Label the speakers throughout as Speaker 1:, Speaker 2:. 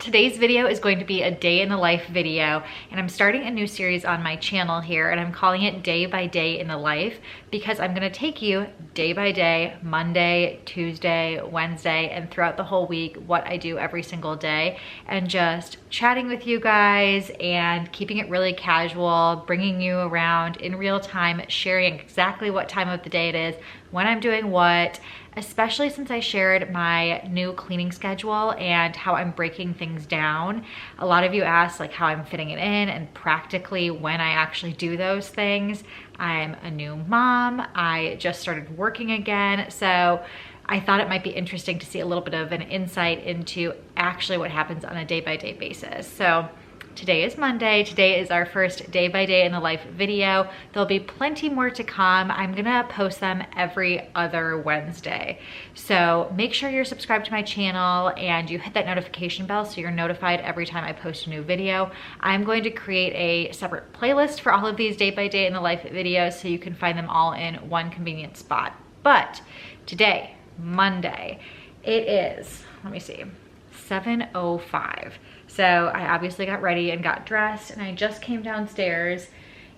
Speaker 1: Today's video is going to be a day in the life video, and I'm starting a new series on my channel here, and I'm calling it Day by Day in the Life because I'm gonna take you day by day, Monday, Tuesday, Wednesday, and throughout the whole week, what I do every single day, and just chatting with you guys and keeping it really casual, bringing you around in real time, sharing exactly what time of the day it is, when I'm doing what, especially since I shared my new cleaning schedule and how I'm breaking things down. A lot of you asked like how I'm fitting it in and practically when I actually do those things. I'm a new mom. I just started working again. So I thought it might be interesting to see a little bit of an insight into actually what happens on a day-by-day basis. So today is Monday. Today is our first day by day in the life video. There'll be plenty more to come. I'm gonna post them every other Wednesday. So make sure you're subscribed to my channel and you hit that notification bell so you're notified every time I post a new video. I'm going to create a separate playlist for all of these day by day in the life videos so you can find them all in one convenient spot. But today, Monday, it is, let me see, 7:05. So I obviously got ready and got dressed, and I just came downstairs,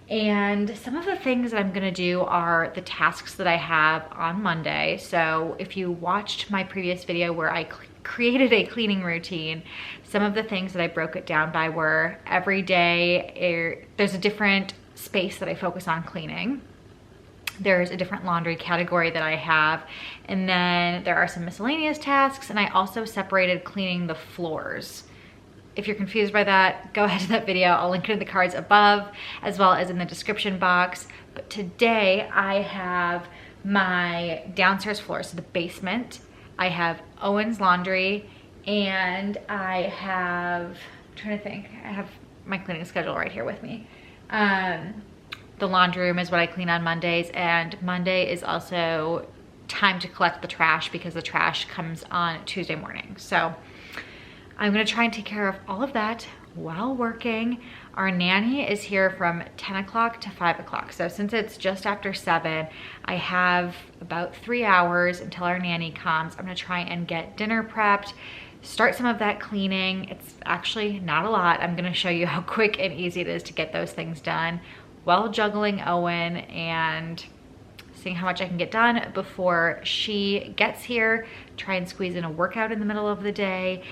Speaker 1: and some of the things that I'm gonna do are the tasks that I have on Monday. So if you watched my previous video where I created a cleaning routine, some of the things that I broke it down by were every day, there's a different space that I focus on cleaning. There's a different laundry category that I have, and then there are some miscellaneous tasks, and I also separated cleaning the floors. If you're confused by that, go ahead to that video. I'll link it in the cards above as well as in the description box. But today I have my downstairs floor, so the basement. I have Owen's laundry, and I have, I'm trying to think, I have my cleaning schedule right here with me. The laundry room is what I clean on Mondays, and Monday is also time to collect the trash because the trash comes on Tuesday morning. So I'm gonna try and take care of all of that while working. Our nanny is here from 10 o'clock to 5 o'clock. So since it's just after 7, I have about 3 hours until our nanny comes. I'm gonna try and get dinner prepped, start some of that cleaning. It's actually not a lot. I'm gonna show you how quick and easy it is to get those things done while juggling Owen and seeing how much I can get done before she gets here, try and squeeze in a workout in the middle of the day.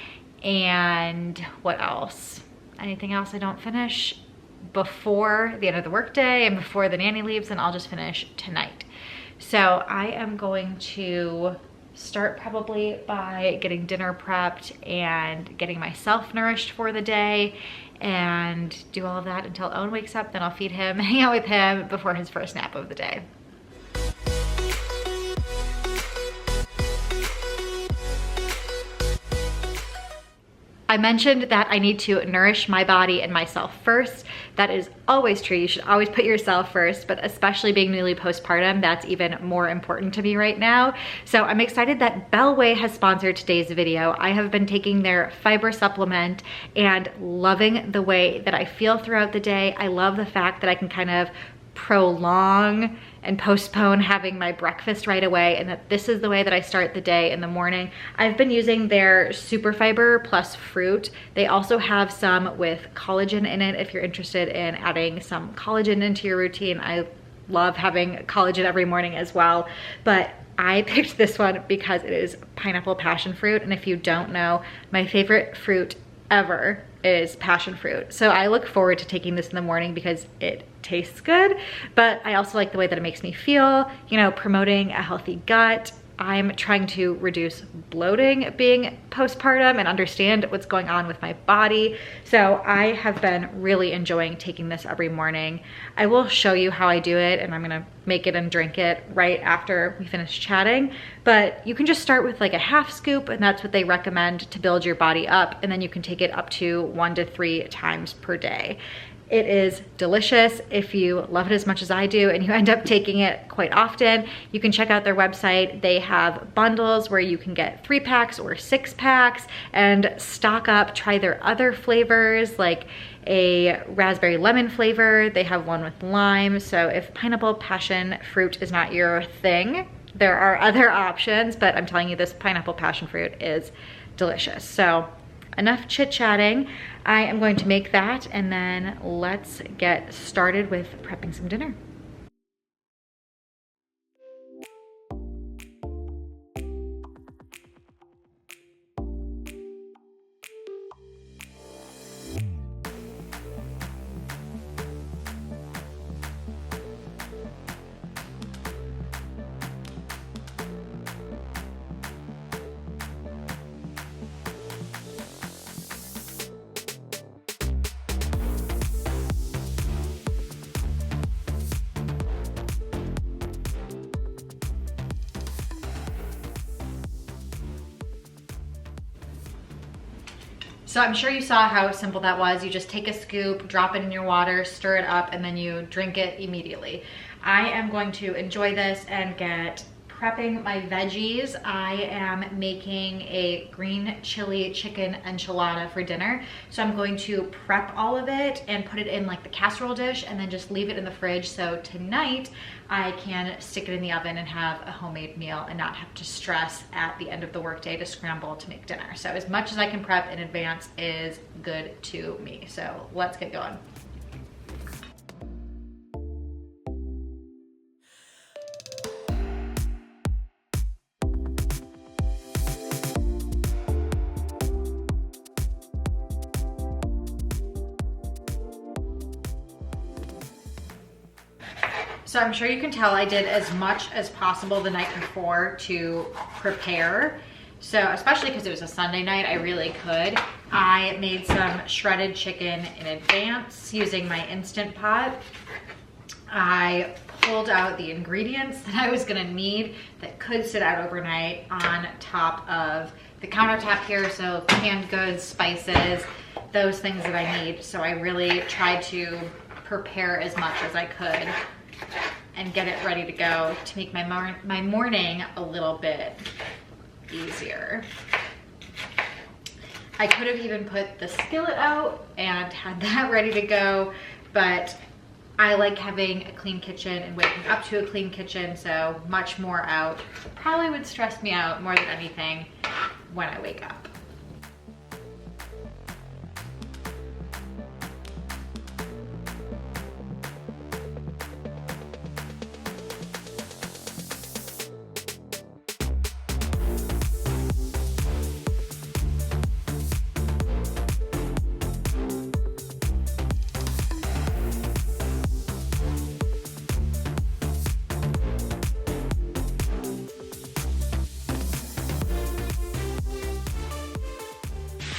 Speaker 1: And what else? Anything else I don't finish before the end of the workday and before the nanny leaves, and I'll just finish tonight. So I am going to start probably by getting dinner prepped and getting myself nourished for the day and do all of that until Owen wakes up. Then I'll feed him, hang out with him before his first nap of the day. I mentioned that I need to nourish my body and myself first. That is always true. You should always put yourself first, but especially being newly postpartum, that's even more important to me right now. So I'm excited that Bellway has sponsored today's video. I have been taking their fiber supplement and loving the way that I feel throughout the day. I love the fact that I can kind of prolong and postpone having my breakfast right away, and that this is the way that I start the day in the morning. I've been using their super fiber plus fruit. They also have some with collagen in it if you're interested in adding some collagen into your routine. I love having collagen every morning as well, but I picked this one because it is pineapple passion fruit, and if you don't know, my favorite fruit ever is passion fruit. So I look forward to taking this in the morning because it tastes good, but I also like the way that it makes me feel, you know, promoting a healthy gut. I'm trying to reduce bloating being postpartum and understand what's going on with my body. So I have been really enjoying taking this every morning. I will show you how I do it, and I'm gonna make it and drink it right after we finish chatting. But you can just start with like a half scoop, and that's what they recommend to build your body up. And then you can take it up to 1 to 3 times per day. It is delicious. If you love it as much as I do and you end up taking it quite often, you can check out their website. They have bundles where you can get 3 packs or 6 packs and stock up. Try their other flavors like a raspberry lemon flavor. They have one with lime. So if pineapple passion fruit is not your thing, there are other options, but I'm telling you, this pineapple passion fruit is delicious. So enough chit-chatting. I am going to make that and then let's get started with prepping some dinner. So I'm sure you saw how simple that was. You just take a scoop, drop it in your water, stir it up, and then you drink it immediately. I am going to enjoy this and get prepping my veggies. I am making a green chili chicken enchilada for dinner. So I'm going to prep all of it and put it in like the casserole dish and then just leave it in the fridge. So tonight I can stick it in the oven and have a homemade meal and not have to stress at the end of the workday to scramble to make dinner. So as much as I can prep in advance is good to me. So let's get going. So I'm sure you can tell I did as much as possible the night before to prepare. So especially because it was a Sunday night, I really could. I made some shredded chicken in advance using my Instant Pot. I pulled out the ingredients that I was gonna need that could sit out overnight on top of the countertop here. So canned goods, spices, those things that I need. So I really tried to prepare as much as I could and get it ready to go to make my morning a little bit easier. I could have even put the skillet out and had that ready to go, but I like having a clean kitchen and waking up to a clean kitchen, so much more out probably would stress me out more than anything when I wake up.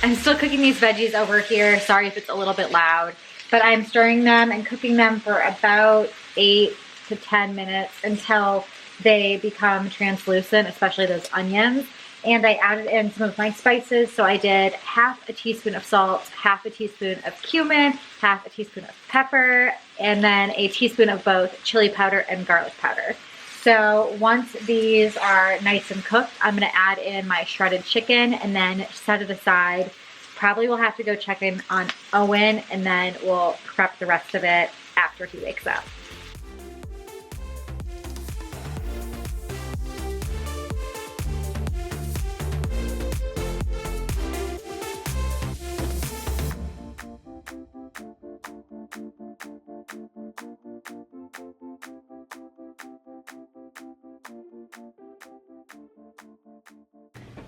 Speaker 1: I'm still cooking these veggies over here. Sorry if it's a little bit loud, but I'm stirring them and cooking them for about 8 to 10 minutes until they become translucent, especially those onions. And I added in some of my spices. So I did half a teaspoon of salt, half a teaspoon of cumin, half a teaspoon of pepper, and then a teaspoon of both chili powder and garlic powder. So once these are nice and cooked, I'm gonna add in my shredded chicken and then set it aside. Probably will have to go check in on Owen and then we'll prep the rest of it after he wakes up.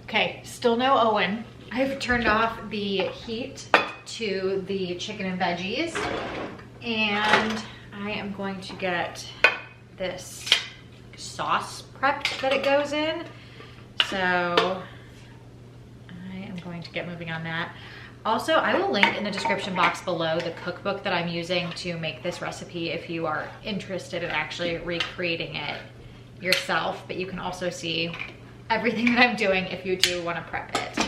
Speaker 1: Okay, still no Owen. I've turned off the heat to the chicken and veggies, and I am going to get this sauce prepped that it goes in. So I am going to get moving on that. Also, I will link in the description box below the cookbook that I'm using to make this recipe if you are interested in actually recreating it yourself, but you can also see everything that I'm doing if you do want to prep it.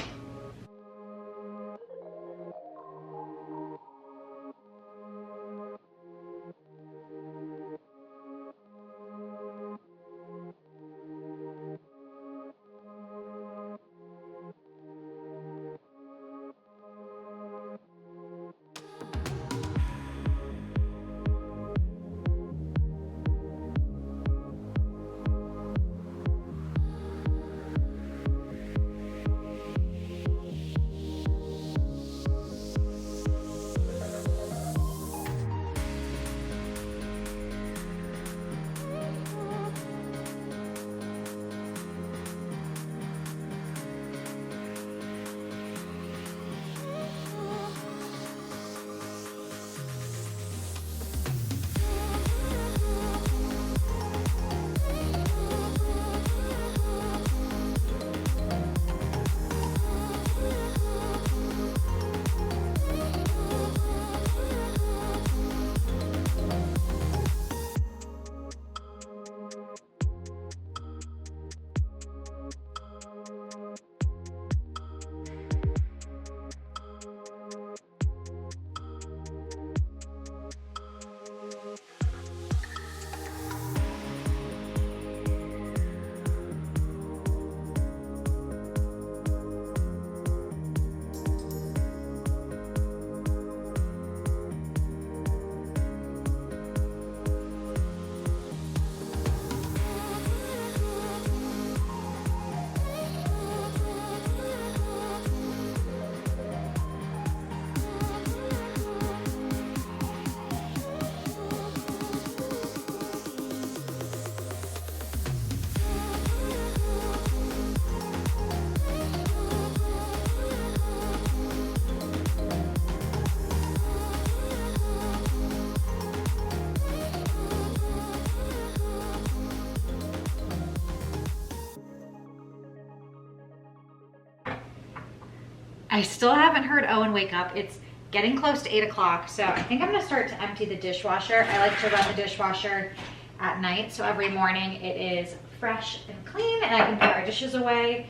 Speaker 1: I still haven't heard Owen wake up. It's getting close to 8 o'clock, so I think I'm gonna start to empty the dishwasher. I like to run the dishwasher at night, so every morning it is fresh and clean and I can put our dishes away.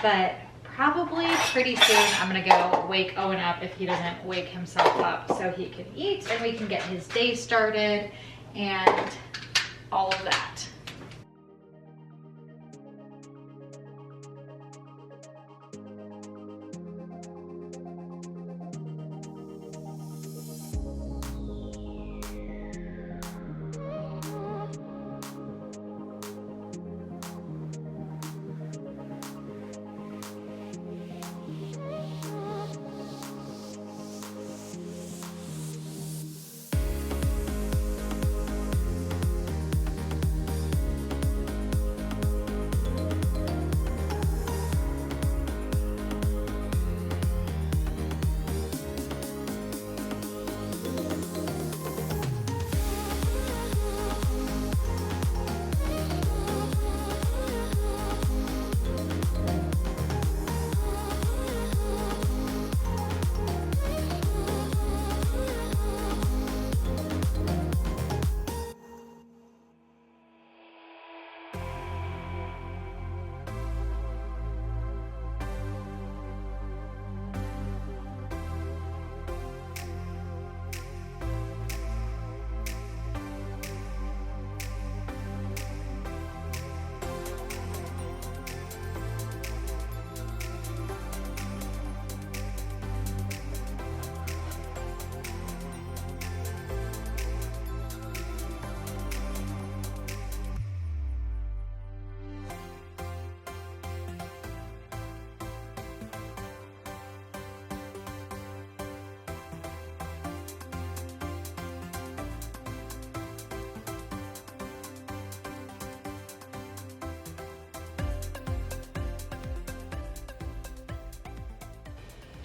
Speaker 1: But probably pretty soon I'm gonna go wake Owen up if he doesn't wake himself up, so he can eat and we can get his day started and all of that.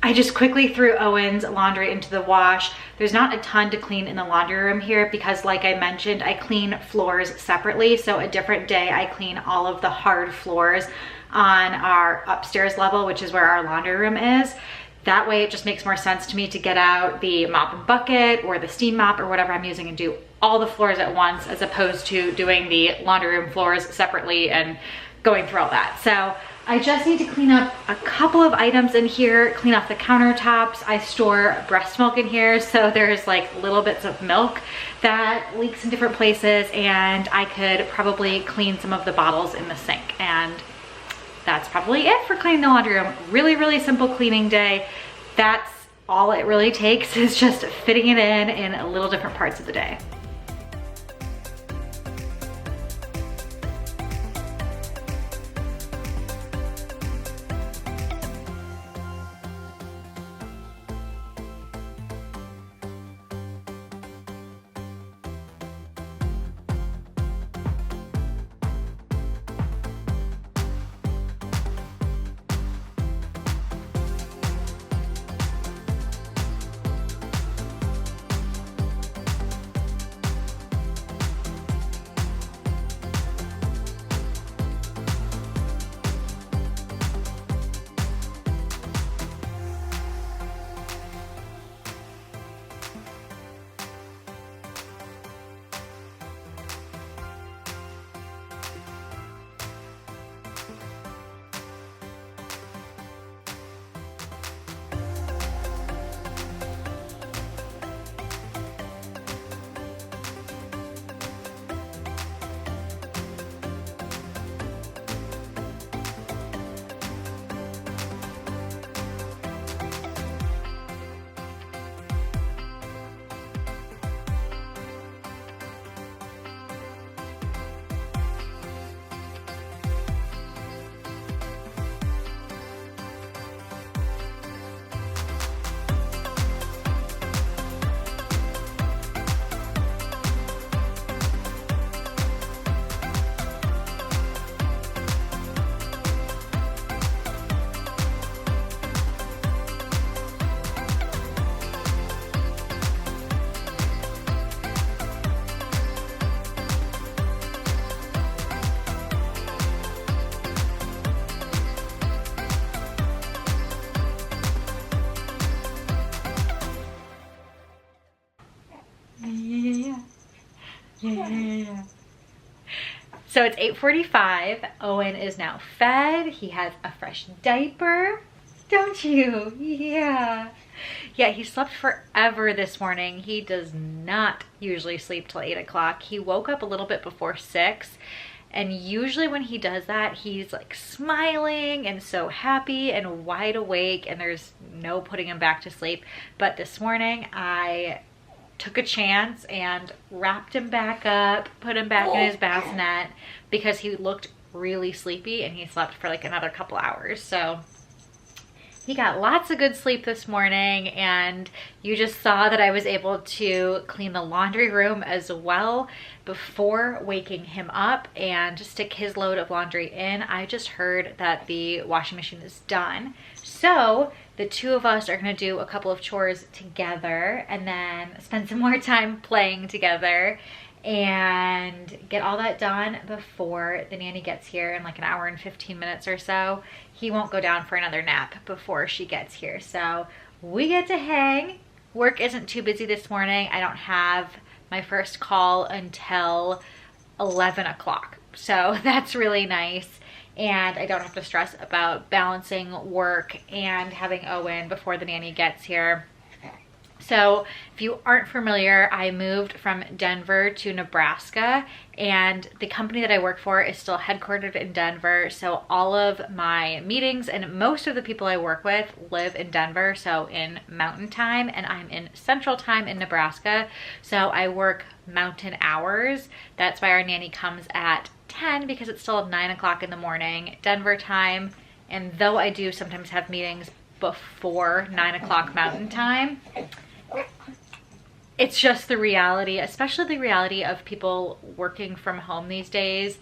Speaker 1: I just quickly threw Owen's laundry into the wash. There's not a ton to clean in the laundry room here because, like I mentioned, I clean floors separately. So a different day I clean all of the hard floors on our upstairs level, which is where our laundry room is. That way it just makes more sense to me to get out the mop and bucket or the steam mop or whatever I'm using and do all the floors at once, as opposed to doing the laundry room floors separately and going through all that. So I just need to clean up a couple of items in here, clean off the countertops. I store breast milk in here, so there's like little bits of milk that leaks in different places, and I could probably clean some of the bottles in the sink. And that's probably it for cleaning the laundry room. Really, really simple cleaning day. That's all it really takes, is just fitting it in little different parts of the day. Yeah. So it's 8:45. Owen is now fed. He has a fresh diaper. Don't you? Yeah. Yeah, he slept forever this morning. He does not usually sleep till 8 o'clock. He woke up a little bit before 6. And usually when he does that, he's like smiling and so happy and wide awake, and there's no putting him back to sleep. But this morning I took a chance and wrapped him back up, put him back in his bassinet because he looked really sleepy and he slept for like another couple hours. So he got lots of good sleep this morning, and you just saw that I was able to clean the laundry room as well before waking him up and just stick his load of laundry in. I just heard that the washing machine is done. So the two of us are gonna do a couple of chores together and then spend some more time playing together and get all that done before the nanny gets here in like an hour and 15 minutes or so. He won't go down for another nap before she gets here. So we get to hang. Work isn't too busy this morning. I don't have my first call until 11 o'clock. So that's really nice. And I don't have to stress about balancing work and having Owen before the nanny gets here. So if you aren't familiar, I moved from Denver to Nebraska, and the company that I work for is still headquartered in Denver. So all of my meetings and most of the people I work with live in Denver, so in Mountain Time, and I'm in Central Time in Nebraska. So I work mountain hours. That's why our nanny comes at 10 because it's still 9 o'clock in the morning Denver time. And though I do sometimes have meetings before 9 o'clock Mountain Time, it's just the reality, especially the reality of people working from home these days.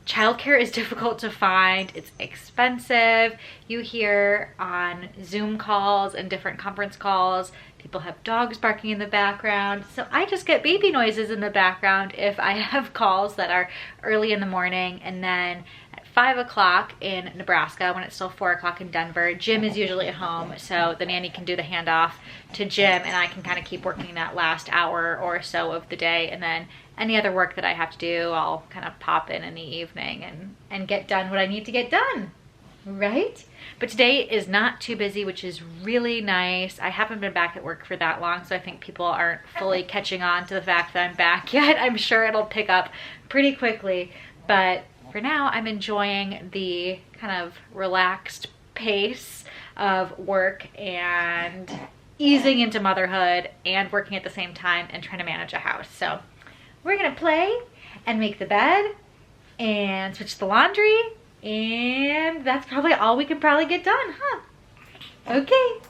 Speaker 1: Childcare is difficult to find. It's expensive. You hear on Zoom calls and different conference calls, people have dogs barking in the background. So I just get baby noises in the background if I have calls that are early in the morning. And then at 5 o'clock in Nebraska, when it's still 4 o'clock in Denver, Jim is usually at home. So the nanny can do the handoff to Jim, and I can kind of keep working that last hour or so of the day. And then any other work that I have to do, I'll kind of pop in the evening and get done what I need to get done, right? But today is not too busy, which is really nice. I haven't been back at work for that long, so I think people aren't fully catching on to the fact that I'm back yet. I'm sure it'll pick up pretty quickly, but for now, I'm enjoying the kind of relaxed pace of work and easing into motherhood and working at the same time and trying to manage a house. So we're gonna play and make the bed and switch the laundry, and that's probably all we can probably get done, huh? Okay.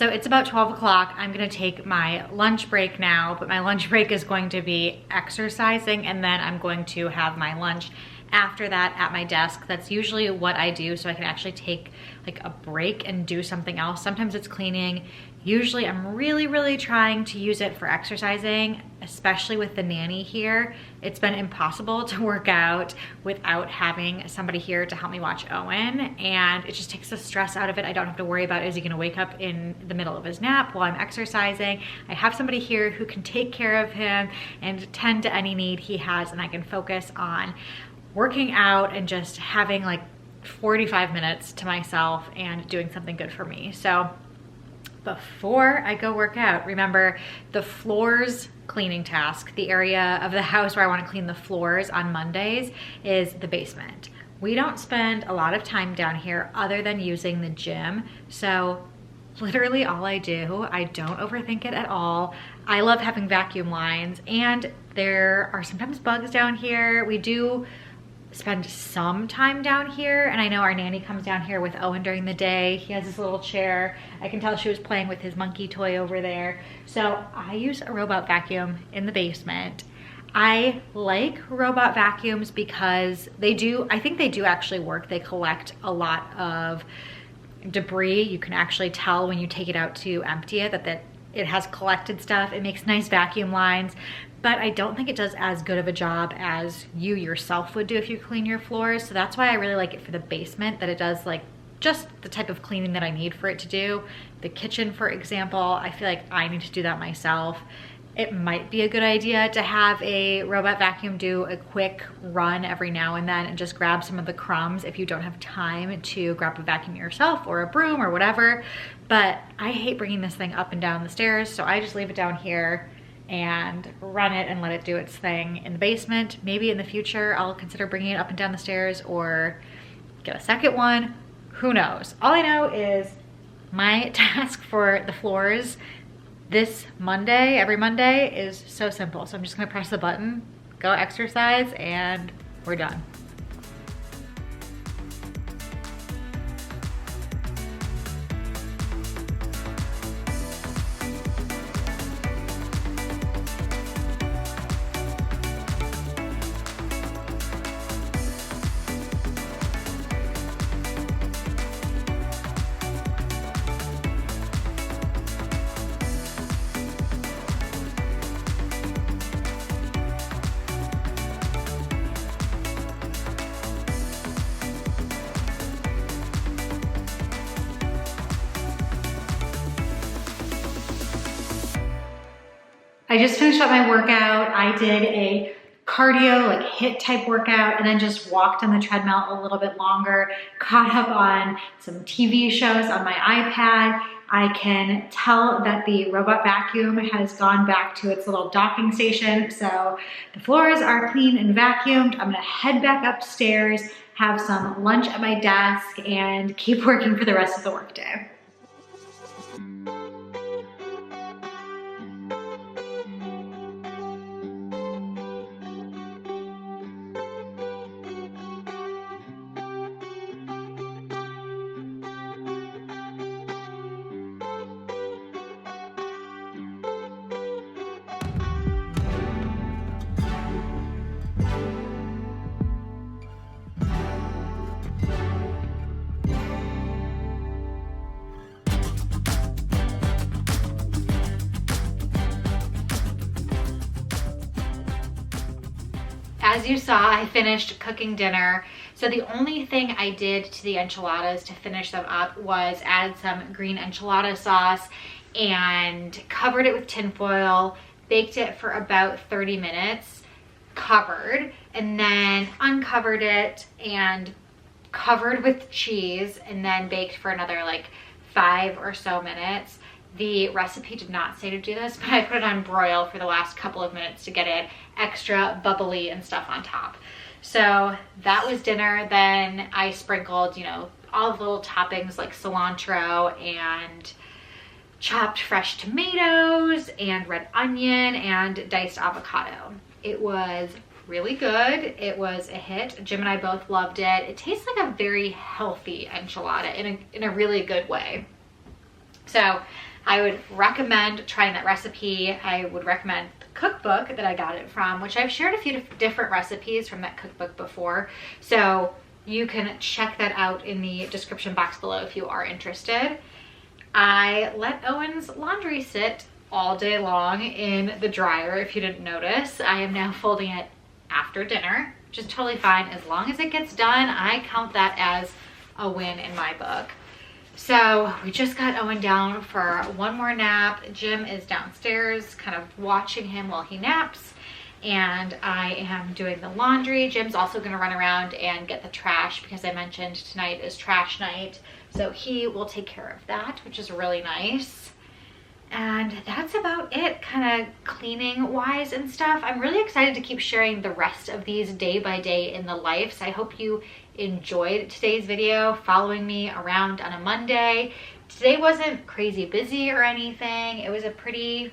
Speaker 1: So it's about 12 o'clock. I'm gonna take my lunch break now, but my lunch break is going to be exercising, and then I'm going to have my lunch after that at my desk. That's usually what I do, so I can actually take like a break and do something else. Sometimes it's cleaning. Usually I'm really trying to use it for exercising, especially with the nanny here. It's been impossible to work out without having somebody here to help me watch Owen, and it just takes the stress out of it. I don't have to worry about, is he gonna wake up in the middle of his nap while I'm exercising? I have somebody here who can take care of him and tend to any need he has, and I can focus on working out and just having like 45 minutes to myself and doing something good for me. So before I go work out, remember the floors cleaning task, the area of the house where I want to clean the floors on Mondays, is the basement. We don't spend a lot of time down here other than using the gym. So literally all I do, I don't overthink it at all. I love having vacuum lines, and there are sometimes bugs down here. We do spend some time down here, and I know our nanny comes down here with Owen during the day. He has this little chair. I can tell she was playing with his monkey toy over there. So I use a robot vacuum in the basement. I like robot vacuums because I think they do actually work. They collect a lot of debris. You can actually tell when you take it out to empty it that it has collected stuff. It makes nice vacuum lines, but I don't think it does as good of a job as you yourself would do if you clean your floors. So that's why I really like it for the basement, that it does like just the type of cleaning that I need for it to do. The kitchen, for example, I feel like I need to do that myself. It might be a good idea to have a robot vacuum do a quick run every now and then and just grab some of the crumbs if you don't have time to grab a vacuum yourself or a broom or whatever. But I hate bringing this thing up and down the stairs, so I just leave it down here and run it and let it do its thing in the basement. Maybe in the future I'll consider bringing it up and down the stairs or get a second one. Who knows? All I know is my task for the floors this Monday, every Monday, is so simple. So I'm just gonna press the button, go exercise, and we're done. I just finished up my workout. I did a cardio, like HIIT type workout, and then just walked on the treadmill a little bit longer, caught up on some TV shows on my iPad. I can tell that the robot vacuum has gone back to its little docking station. So the floors are clean and vacuumed. I'm gonna head back upstairs, have some lunch at my desk, and keep working for the rest of the workday. As you saw, I finished cooking dinner. So the only thing I did to the enchiladas to finish them up was add some green enchilada sauce and covered it with tin foil, baked it for about 30 minutes, covered, and then uncovered it and covered with cheese, and then baked for another like 5 or so minutes. The recipe did not say to do this, but I put it on broil for the last couple of minutes to get it extra bubbly and stuff on top. So that was dinner. Then I sprinkled, you know, all the little toppings like cilantro and chopped fresh tomatoes and red onion and diced avocado. It was really good. It was a hit. Jim and I both loved it. It tastes like a very healthy enchilada in a really good way. So I would recommend trying that recipe. I would recommend the cookbook that I got it from, which I've shared a few different recipes from that cookbook before. So you can check that out in the description box below if you are interested. I let Owen's laundry sit all day long in the dryer. If you didn't notice, I am now folding it after dinner, which is totally fine. As long as it gets done, I count that as a win in my book. So we just got Owen down for one more nap. Jim is downstairs kind of watching him while he naps, and I am doing the laundry. Jim's also going to run around and get the trash because I mentioned tonight is trash night, so he will take care of that, which is really nice. And that's about it, kind of cleaning wise and stuff. I'm really excited to keep sharing the rest of these day by day in the life. So I hope you enjoyed today's video, following me around on a Monday. Today wasn't crazy busy or anything. It was a pretty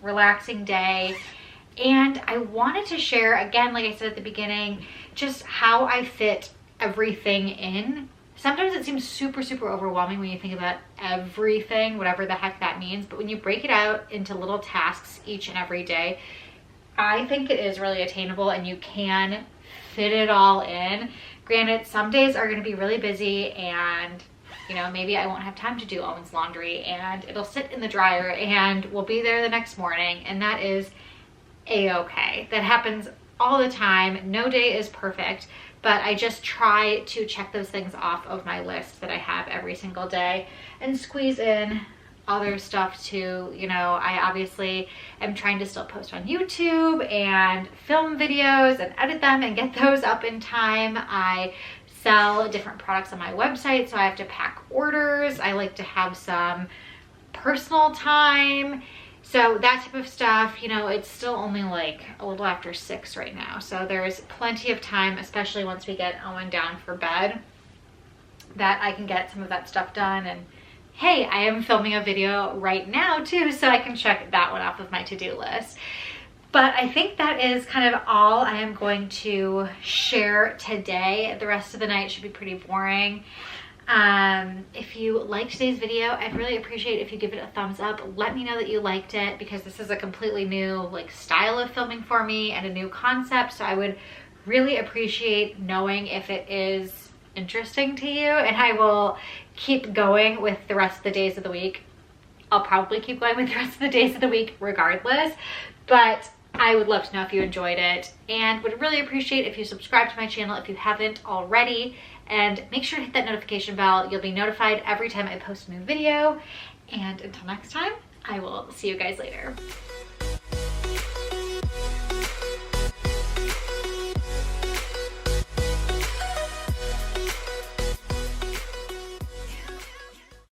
Speaker 1: relaxing day. And I wanted to share, again, like I said at the beginning, just how I fit everything in. Sometimes it seems super, super overwhelming when you think about everything, whatever the heck that means. But when you break it out into little tasks each and every day, I think it is really attainable and you can fit it all in. Granted, some days are going to be really busy and, you know, maybe I won't have time to do Owen's laundry and it'll sit in the dryer and we'll be there the next morning, and that is a-okay. That happens all the time. No day is perfect. But I just try to check those things off of my list that I have every single day and squeeze in other stuff too. You know, I obviously am trying to still post on YouTube and film videos and edit them and get those up in time. I sell different products on my website, so I have to pack orders. I like to have some personal time. So that type of stuff, you know, it's still only like a little after 6 right now. So there's plenty of time, especially once we get Owen down for bed, that I can get some of that stuff done. And hey, I am filming a video right now too, so I can check that one off of my to-do list. But I think that is kind of all I am going to share today. The rest of the night should be pretty boring. If you liked today's video, I'd really appreciate if you give it a thumbs up. Let me know that you liked it, because this is a completely new like style of filming for me and a new concept. So I would really appreciate knowing if it is interesting to you, and I will keep going with the rest of the days of the week. I'll probably keep going with the rest of the days of the week regardless, but I would love to know if you enjoyed it, and would really appreciate if you subscribe to my channel if you haven't already, and make sure to hit that notification bell. You'll be notified every time I post a new video. And until next time, I will see you guys later.